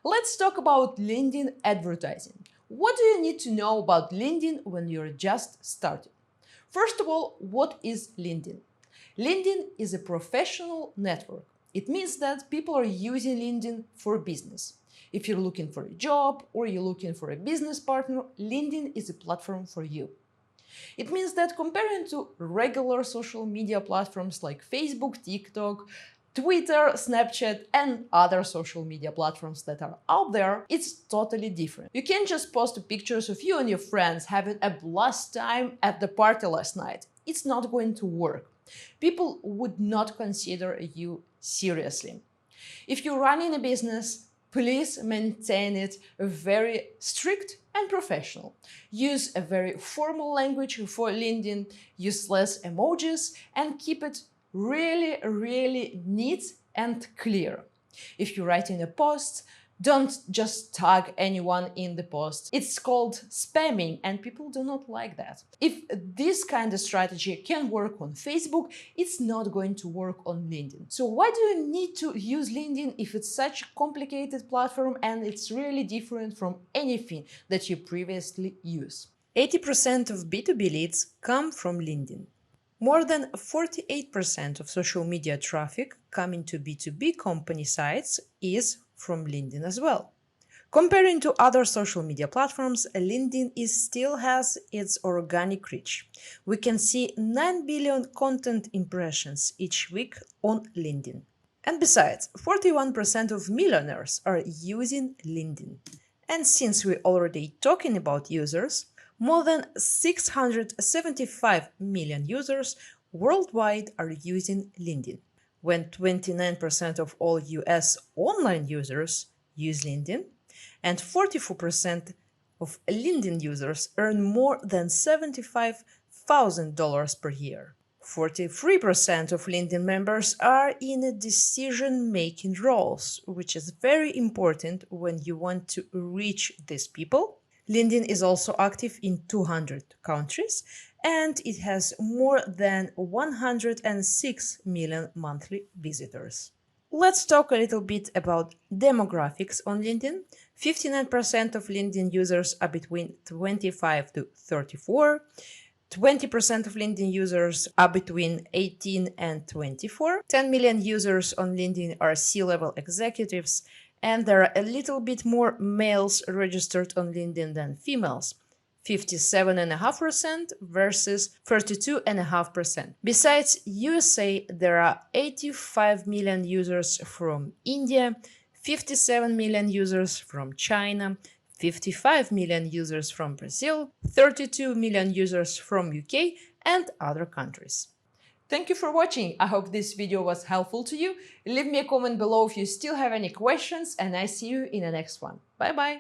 Let's talk about LinkedIn advertising. What do you need to know about LinkedIn when you're just starting? First of all, what is LinkedIn? LinkedIn is a professional network. It means that people are using LinkedIn for business. If you're looking for a job or you're looking for a business partner, LinkedIn is a platform for you. It means that comparing to regular social media platforms like Facebook, TikTok, Twitter, Snapchat, and other social media platforms that are out there, it's totally different. You can't just post pictures of you and your friends having a blast time at the party last night. It's not going to work. People would not consider you seriously. If you're running a business, please maintain it very strict and professional. Use a very formal language for LinkedIn, use less emojis, and keep it really neat and clear. If you're writing a post, don't just tag anyone in the post. It's called spamming and people do not like that. If this kind of strategy can work on Facebook, it's not going to work on LinkedIn. So why do you need to use LinkedIn if it's such a complicated platform and it's really different from anything that you previously used? 80% of B2B leads come from LinkedIn. More than 48% of social media traffic coming to B2B company sites is from LinkedIn as well. Comparing to other social media platforms, LinkedIn still has its organic reach. We can see 9 billion content impressions each week on LinkedIn. And besides, 41% of millionaires are using LinkedIn. And since we're already talking about users, more than 675 million users worldwide are using LinkedIn. When 29% of all US online users use LinkedIn, and 44% of LinkedIn users earn more than $75,000 per year. 43% of LinkedIn members are in decision-making roles, which is very important when you want to reach these people. LinkedIn is also active in 200 countries, and it has more than 106 million monthly visitors. Let's talk a little bit about demographics on LinkedIn. 59% of LinkedIn users are between 25 to 34. 20% of LinkedIn users are between 18 and 24. 10 million users on LinkedIn are C-level executives, and there are a little bit more males registered on LinkedIn than females. 57.5% versus 32.5%. Besides USA, there are 85 million users from India, 57 million users from China, 55 million users from Brazil, 32 million users from UK, and other countries. Thank you for watching. I hope this video was helpful to you. Leave me a comment below if you still have any questions, and I see you in the next one. Bye bye.